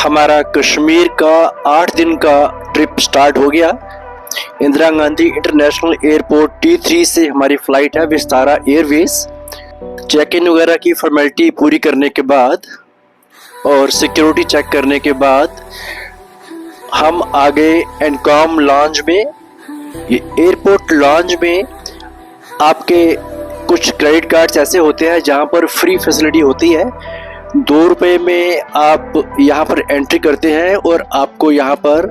हमारा कश्मीर का 8 दिन का ट्रिप स्टार्ट हो गया। Indira Gandhi international airport T3 से हमारी फ़्लाइट है विस्तारा एयरवेज। चेक इन वगैरह की फॉर्मेलिटी पूरी करने के बाद और सिक्योरिटी चेक करने के बाद हम आ गए एनकॉम लॉन्ज में। ये एयरपोर्ट लॉन्ज में आपके कुछ क्रेडिट कार्ड्स ऐसे होते हैं जहां पर फ्री फैसिलिटी होती है। 2 रुपये में आप यहाँ पर एंट्री करते हैं और आपको यहाँ पर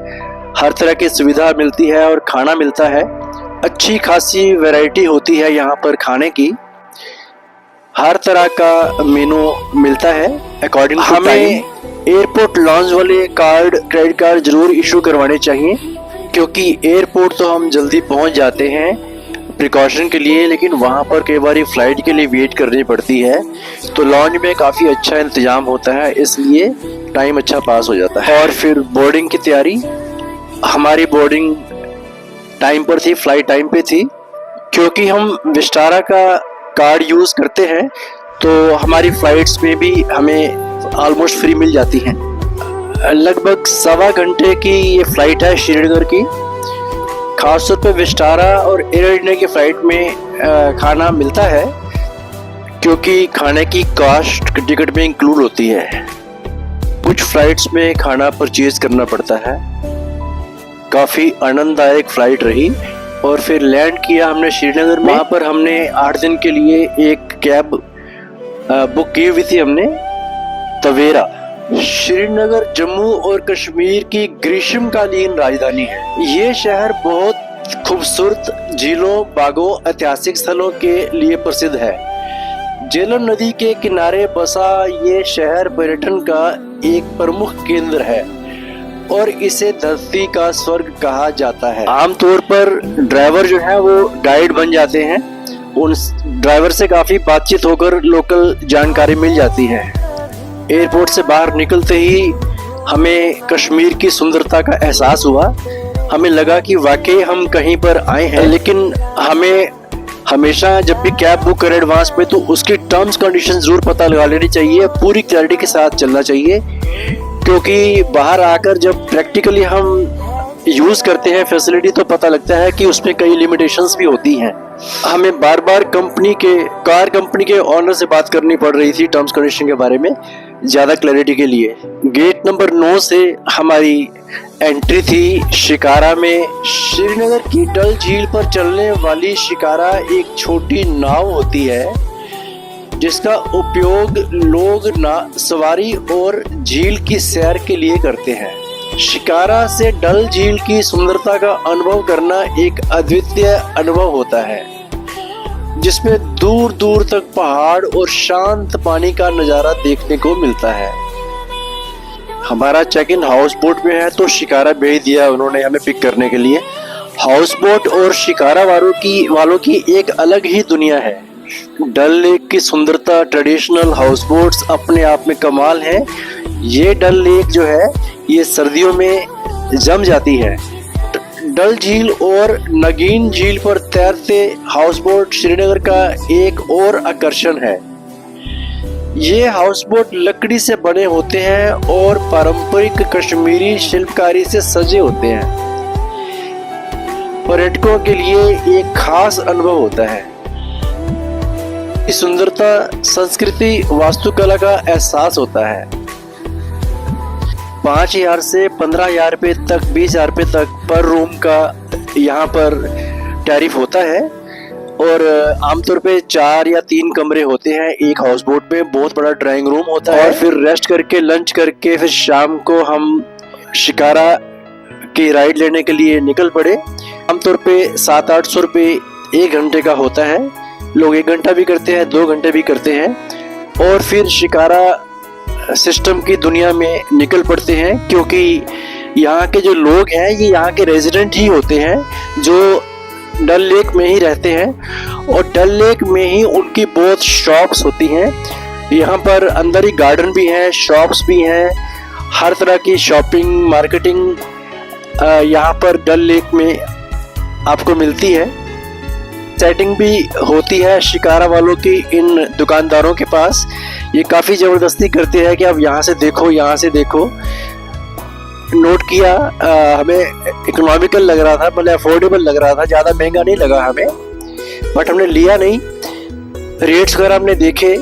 हर तरह की सुविधा मिलती है और खाना मिलता है। अच्छी खासी वैरायटी होती है यहाँ पर खाने की, हर तरह का मेनू मिलता है अकॉर्डिंग टू हमें एयरपोर्ट लॉन्ज वाले क्रेडिट कार्ड जरूर इशू करवाने चाहिए, क्योंकि एयरपोर्ट तो हम जल्दी पहुँच जाते हैं प्रिकॉशन के लिए, लेकिन वहाँ पर कई बार फ़्लाइट के लिए वेट करनी पड़ती है। तो लॉन्ज में काफ़ी अच्छा इंतज़ाम होता है, इसलिए टाइम अच्छा पास हो जाता है। और फिर बोर्डिंग की तैयारी, हमारी बोर्डिंग टाइम पर थी, फ़्लाइट टाइम पे थी। क्योंकि हम विस्टारा का कार्ड यूज़ करते हैं तो हमारी फ़्लाइट्स में भी हमें ऑलमोस्ट फ्री मिल जाती हैं। लगभग 1.25 घंटे की ये फ़्लाइट है श्रीनगर की। खासतौर पर विस्टारा और एयर इंडिया की फ़्लाइट में खाना मिलता है, क्योंकि खाने की कॉस्ट टिकट में इंक्लूड होती है। कुछ फ़्लाइट्स में खाना परचेज़ करना पड़ता है। काफ़ी आनंददायक फ़्लाइट रही और फिर लैंड किया हमने श्रीनगर में। वहाँ पर हमने 8 दिन के लिए एक कैब बुक की हुई थी हमने, तवेरा। श्रीनगर जम्मू और कश्मीर की ग्रीष्मकालीन राजधानी है। ये शहर बहुत खूबसूरत झीलों, बागों, ऐतिहासिक स्थलों के लिए प्रसिद्ध है। झेलम नदी के किनारे बसा ये शहर पर्यटन का एक प्रमुख केंद्र है और इसे धरती का स्वर्ग कहा जाता है। आमतौर पर ड्राइवर जो है वो गाइड बन जाते हैं, उन ड्राइवर से काफ़ी बातचीत होकर लोकल जानकारी मिल जाती है। एयरपोर्ट से बाहर निकलते ही हमें कश्मीर की सुंदरता का एहसास हुआ। हमें लगा कि वाकई हम कहीं पर आए हैं, लेकिन हमें हमेशा जब भी कैब बुक करें एडवांस में तो उसकी टर्म्स कंडीशन जरूर पता लगा लेनी चाहिए, पूरी क्लैरिटी के साथ चलना चाहिए। क्योंकि बाहर आकर जब प्रैक्टिकली हम यूज़ करते हैं फैसिलिटी तो पता लगता है कि उसमें कई लिमिटेशंस भी होती हैं। हमें बार बार कार कंपनी के ऑनर से बात करनी पड़ रही थी टर्म्स कंडीशन के बारे में ज़्यादा क्लैरिटी के लिए। गेट नंबर 9 से हमारी एंट्री थी शिकारा में। श्रीनगर की डल झील पर चलने वाली शिकारा एक छोटी नाव होती है जिसका उपयोग लोग सवारी और झील की सैर के लिए करते हैं। शिकारा से डल झील की सुंदरता का अनुभव करना एक अद्वितीय अनुभव होता है, जिसमें दूर दूर तक पहाड़ और शांत पानी का नज़ारा देखने को मिलता है। हमारा चेक इन हाउस बोट में है तो शिकारा भेज दिया उन्होंने हमें पिक करने के लिए। हाउस बोट और शिकारा वालों की एक अलग ही दुनिया है। डल लेक की सुंदरता, ट्रेडिशनल हाउस बोट्स अपने आप में कमाल है। ये डल लेक जो है ये सर्दियों में जम जाती है। डल झील और नगीन झील पर तैरते हाउस बोट श्रीनगर का एक और आकर्षण है। ये हाउस बोट लकड़ी से बने होते हैं और पारंपरिक कश्मीरी शिल्पकारी से सजे होते हैं। पर्यटकों के लिए एक खास अनुभव होता है। इस सुंदरता, संस्कृति, वास्तुकला का एहसास होता है। 5,000 से 15,000 रुपये तक, 20,000 रुपये तक पर रूम का यहाँ पर टैरिफ होता है और आमतौर पे 4 या 3 कमरे होते हैं एक हाउस बोट में। बहुत बड़ा ड्राइंग रूम होता है और फिर रेस्ट करके लंच करके फिर शाम को हम शिकारा की राइड लेने के लिए निकल पड़े। आमतौर पे 700-800 रुपये 1 घंटे का होता है। लोग 1 घंटा भी करते हैं, 2 घंटे भी करते हैं और फिर शिकारा सिस्टम की दुनिया में निकल पड़ते हैं, क्योंकि यहाँ के जो लोग हैं ये यहाँ के रेजिडेंट ही होते हैं जो डल लेक में ही रहते हैं और डल लेक में ही उनकी बहुत शॉप्स होती हैं। यहाँ पर अंदर ही गार्डन भी हैं, शॉप्स भी हैं, हर तरह की शॉपिंग मार्केटिंग यहाँ पर डल लेक में आपको मिलती है। सेटिंग भी होती है शिकारा वालों की इन दुकानदारों के पास। ये काफ़ी ज़बरदस्ती करते हैं कि आप यहाँ से देखो, यहाँ से देखो। नोट किया, हमें इकोनॉमिकल लग रहा था, मतलब अफोर्डेबल लग रहा था, ज़्यादा महंगा नहीं लगा हमें, बट हमने लिया नहीं। रेट्स वगैरह हमने देखे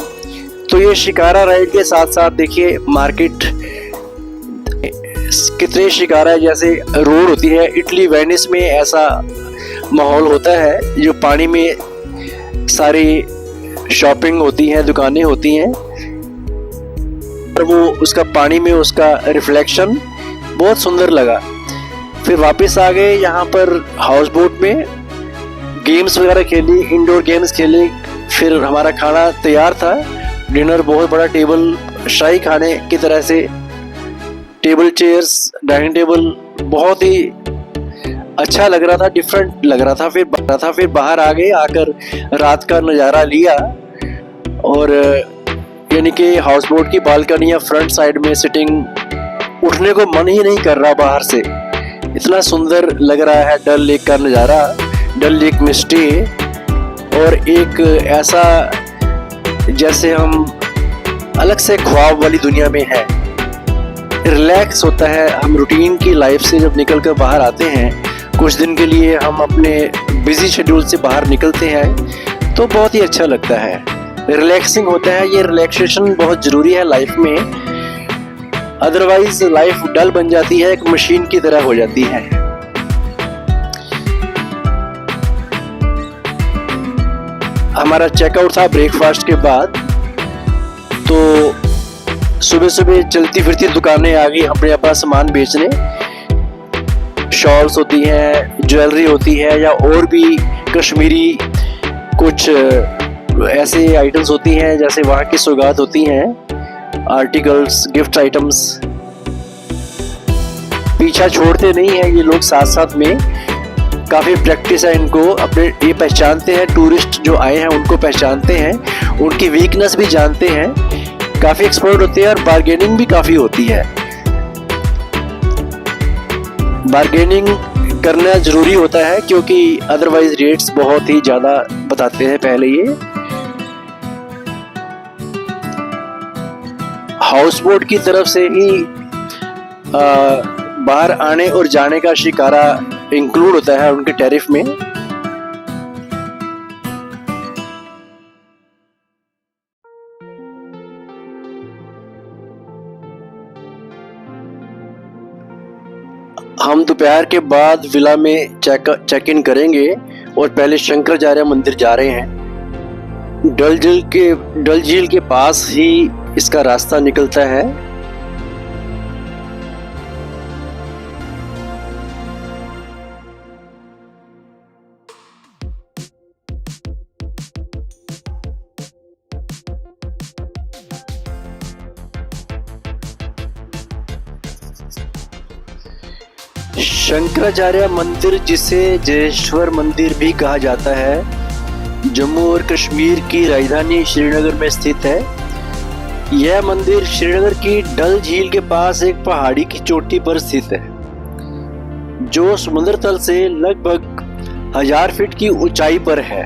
तो ये शिकारा राइड के साथ साथ देखिए मार्केट कितने शिकारा है, जैसे रोड होती है इटली वेनिस में ऐसा माहौल होता है, जो पानी में सारी शॉपिंग होती है, दुकानें होती हैं, और वो उसका पानी में उसका रिफ्लेक्शन बहुत सुंदर लगा। फिर वापस आ गए यहाँ पर हाउस बोट में, गेम्स वगैरह खेली, इंडोर गेम्स खेले। फिर हमारा खाना तैयार था, डिनर बहुत बड़ा टेबल, शाही खाने की तरह से टेबल चेयर्स, डाइनिंग टेबल बहुत ही अच्छा लग रहा था, डिफरेंट लग रहा था। फिर बाहर आ गए, आकर रात का नज़ारा लिया, और यानी कि हाउस बोट की बालकनी या फ्रंट साइड में सिटिंग, उठने को मन ही नहीं कर रहा बाहर से, इतना सुंदर लग रहा है डल लेक का नज़ारा, डल लेक में स्टे, और एक ऐसा जैसे हम अलग से ख्वाब वाली दुनिया में है, रिलैक्स होता है। हम रूटीन की लाइफ से जब निकल कर बाहर आते हैं, कुछ दिन के लिए हम अपने बिजी शेड्यूल से बाहर निकलते हैं, तो बहुत ही अच्छा लगता है, रिलैक्सिंग होता है। ये रिलैक्सेशन बहुत ज़रूरी है लाइफ में, अदरवाइज लाइफ डल बन जाती है, एक मशीन की तरह हो जाती है। हमारा चेकआउट था ब्रेकफास्ट के बाद, तो सुबह सुबह चलती फिरती दुकानें आ गई अपने अपना सामान बेचने, शॉल्स होती हैं, ज्वेलरी होती है, या और भी कश्मीरी कुछ ऐसे आइटम्स होती हैं जैसे वहाँ की सौगात होती हैं, आर्टिकल्स, गिफ्ट आइटम्स। पीछा छोड़ते नहीं हैं ये लोग, साथ साथ में काफ़ी प्रैक्टिस है इनको, अपने ये पहचानते हैं, टूरिस्ट जो आए हैं उनको पहचानते हैं, उनकी वीकनेस भी जानते हैं, काफ़ी एक्सपर्ट होते हैं, और बार्गेनिंग भी काफ़ी होती है। बार्गेनिंग करना ज़रूरी होता है क्योंकि अदरवाइज रेट्स बहुत ही ज़्यादा बताते हैं पहले ये। हाउस बोट की तरफ से ही बाहर आने और जाने का शिकारा इंक्लूड होता है उनके टैरिफ में। हम दोपहर के बाद विला में चेक इन करेंगे और पहले शंकराचार्य मंदिर जा रहे हैं। डल झील के पास ही इसका रास्ता निकलता है। शंकराचार्य मंदिर, जिसे जयेश्वर मंदिर भी कहा जाता है, जम्मू और कश्मीर की राजधानी श्रीनगर में स्थित है। यह मंदिर श्रीनगर की डल झील के पास एक पहाड़ी की चोटी पर स्थित है, जो समुद्र तल से लगभग 1000 फीट की ऊंचाई पर है।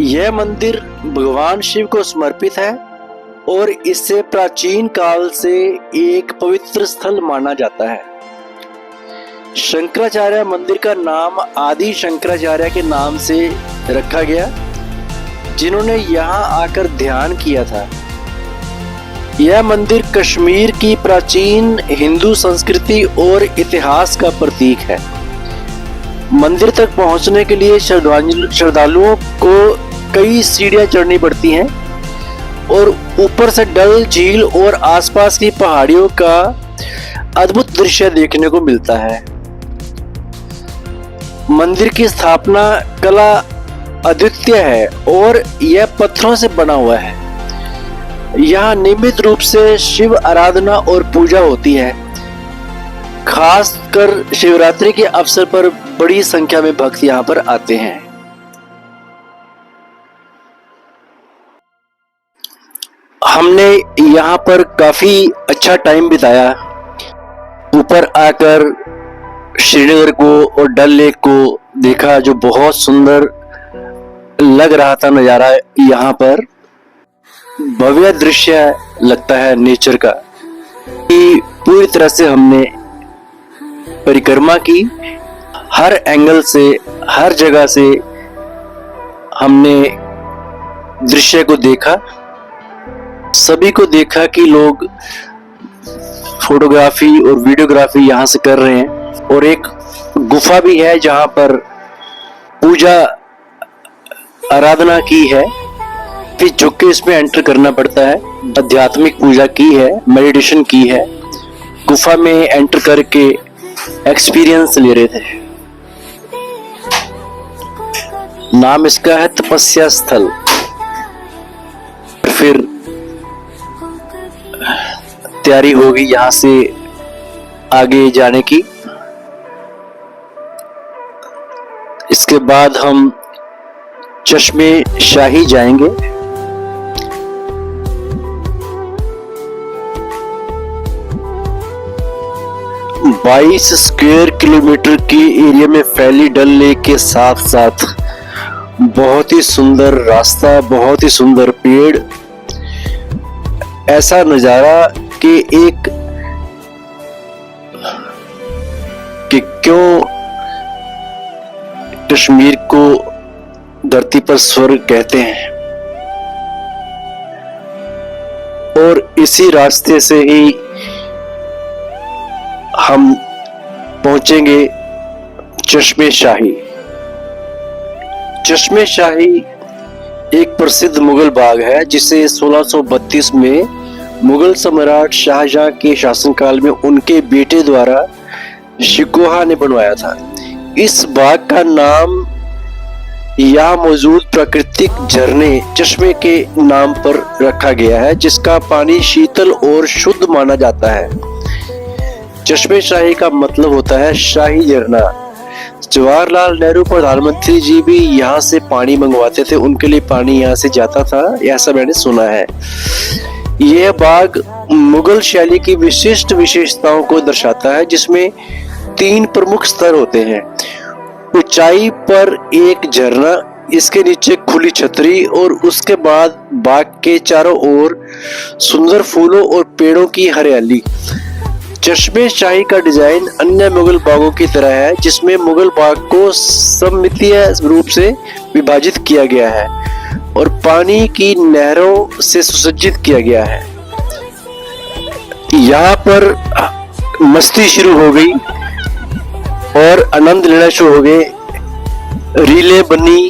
यह मंदिर भगवान शिव को समर्पित है और इसे प्राचीन काल से एक पवित्र स्थल माना जाता है। शंकराचार्य मंदिर का नाम आदि शंकराचार्य के नाम से रखा गया, जिन्होंने यहाँ आकर ध्यान किया था। यह मंदिर कश्मीर की प्राचीन हिंदू संस्कृति और इतिहास का प्रतीक है। मंदिर तक पहुंचने के लिए श्रद्धालुओं को कई सीढ़ियां चढ़नी पड़ती हैं और ऊपर से डल झील और आसपास की पहाड़ियों का अद्भुत दृश्य देखने को मिलता है। मंदिर की स्थापना कला अद्वितीय है और यह पत्थरों से बना हुआ है। यहाँ नियमित रूप से शिव आराधना और पूजा होती है। खासकर शिवरात्रि के अवसर पर बड़ी संख्या में भक्त यहाँ पर आते हैं। हमने यहाँ पर काफी अच्छा टाइम बिताया। ऊपर आकर श्रीनगर को और डल लेक को देखा, जो बहुत सुंदर लग रहा था नज़ारा। यहाँ पर भव्य दृश्य लगता है नेचर का। पूरी तरह से हमने परिक्रमा की। हर एंगल से, हर जगह से हमने दृश्य को देखा। सभी को देखा कि लोग फोटोग्राफी और वीडियोग्राफी यहाँ से कर रहे हैं। और एक गुफा भी है जहाँ पर पूजा आराधना की है, फिर झुक के इसमें एंटर करना पड़ता है। आध्यात्मिक पूजा की है, मेडिटेशन की है। गुफा में एंटर करके एक्सपीरियंस ले रहे थे। नाम इसका है तपस्या स्थल। फिर तैयारी होगी यहाँ से आगे जाने की। इसके बाद हम चश्मे शाही जाएंगे। बाईस स्क्वायर किलोमीटर के एरिया में फैली डल लेक के साथ साथ बहुत ही सुंदर रास्ता, बहुत ही सुंदर पेड़, ऐसा नजारा कि क्यों कश्मीर को धरती पर स्वर्ग कहते हैं। और इसी रास्ते से ही हम पहुंचेंगे चश्मे शाही। चश्मे शाही एक प्रसिद्ध मुगल बाग है जिसे 1632 में मुगल सम्राट शाहजहां के शासनकाल में उनके बेटे द्वारा शिकोहा ने बनवाया था। इस बाग का नाम यहाँ मौजूद प्राकृतिक झरने चश्मे के नाम पर रखा गया है, जिसका पानी शीतल और शुद्ध माना जाता है। चश्मे शाही का मतलब होता है शाही झरना। जवाहरलाल नेहरू प्रधानमंत्री जी भी यहाँ से पानी मंगवाते थे, उनके लिए पानी यहाँ से जाता था, ऐसा मैंने सुना है। यह बाग मुगल शैली की विशिष्ट विशेषताओं को दर्शाता है, जिसमें 3 प्रमुख स्तर होते हैं। ऊंचाई पर एक झरना, इसके नीचे खुली छतरी और उसके बाद बाग के चारों ओर सुंदर फूलों और पेड़ों की हरियाली। चश्मे शाही का डिजाइन अन्य मुगल बागों की तरह है, जिसमें मुगल बाग को सममितीय रूप से विभाजित किया गया है और पानी की नहरों से सुसज्जित किया गया है। यहाँ पर मस्ती शुरू हो गई और आनंद लेना शुरू हो गए। रीलें बनी,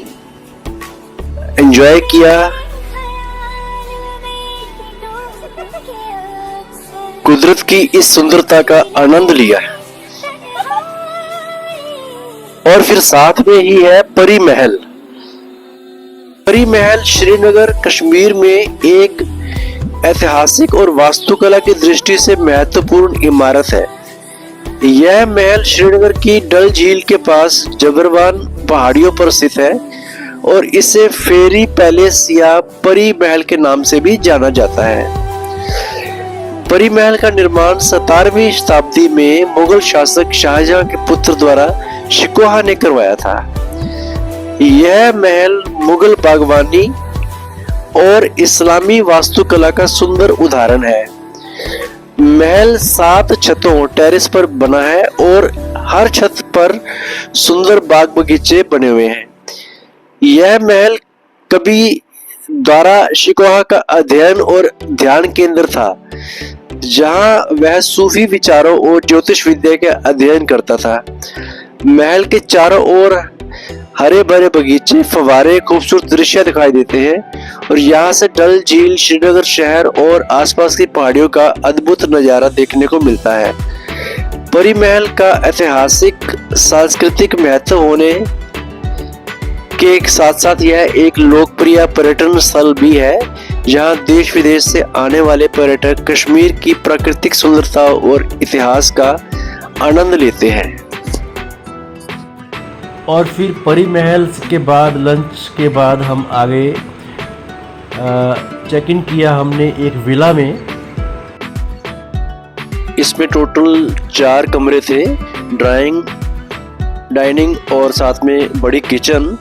एंजॉय किया, कुदरत की इस सुंदरता का आनंद लिया। और फिर साथ में ही है परी महल। परी महल श्रीनगर कश्मीर में एक ऐतिहासिक और वास्तुकला की दृष्टि से महत्वपूर्ण इमारत है। यह महल श्रीनगर की डल झील के पास जबरवान पहाड़ियों पर स्थित है और इसे फेरी पैलेस या परी महल के नाम से भी जाना जाता है। परी महल का निर्माण 17वीं शताब्दी में मुगल शासक शाहजहां के पुत्र द्वारा शिकोहा ने करवाया था। यह महल मुगल बागवानी और इस्लामी वास्तुकला का सुंदर उदाहरण है। महल 7 छतों टेरेस पर बना है और हर छत पर सुंदर बाग बगीचे बने हुए हैं। यह महल कभी द्वारा शिकोहा का अध्ययन और ध्यान केंद्र था, जहां वह सूफी विचारों और ज्योतिष विद्या के अध्ययन करता था। महल के चारों ओर हरे भरे बगीचे, फव्वारे, खूबसूरत दृश्य दिखाई देते हैं और यहाँ से डल झील, श्रीनगर शहर और आसपास की पहाड़ियों का अद्भुत नजारा देखने को मिलता है। परी महल का ऐतिहासिक सांस्कृतिक महत्व होने के साथ साथ यह एक लोकप्रिय पर्यटन स्थल भी है, जहां देश विदेश से आने वाले पर्यटक कश्मीर की प्राकृतिक सुंदरता और इतिहास का आनंद लेते हैं। और फिर परी महल के बाद लंच के बाद हम आगे चेक इन किया हमने एक विला में। इसमें टोटल 4 कमरे थे, ड्राइंग, डाइनिंग और साथ में बड़ी किचन।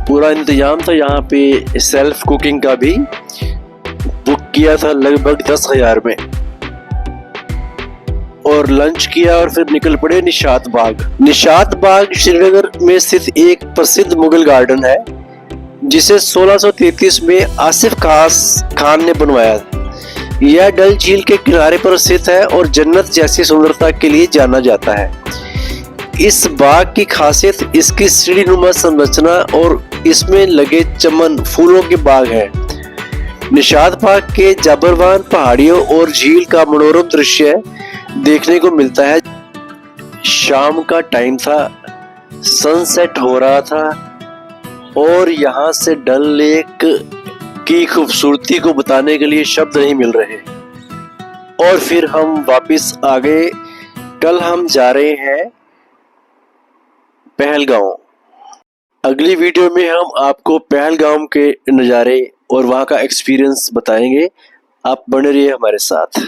पूरा इंतजाम था यहाँ पे सेल्फ कुकिंग का भी। बुक किया था लगभग 10,000 में। और लंच किया और फिर निकल पड़े निशात बाग। निशात बाग श्रीनगर में स्थित एक प्रसिद्ध मुगल गार्डन है जिसे 1633 में आसिफ खान ने बनवाया। यह डल झील के किनारे पर स्थित है और जन्नत जैसी सुंदरता के लिए जाना जाता है। इस बाग की खासियत इसकी सीढ़ीनुमा संरचना और इसमें लगे चमन फूलों के बाग हैं। निशात बाग के जाबरवान पहाड़ियों और झील का मनोरम दृश्य देखने को मिलता है। शाम का टाइम था, सनसेट हो रहा था और यहाँ से डल लेक की खूबसूरती को बताने के लिए शब्द नहीं मिल रहे। और फिर हम वापस आ गए। कल हम जा रहे हैं पहलगांव। अगली वीडियो में हम आपको पहलगाम के नज़ारे और वहाँ का एक्सपीरियंस बताएंगे। आप बने रहिए हमारे साथ।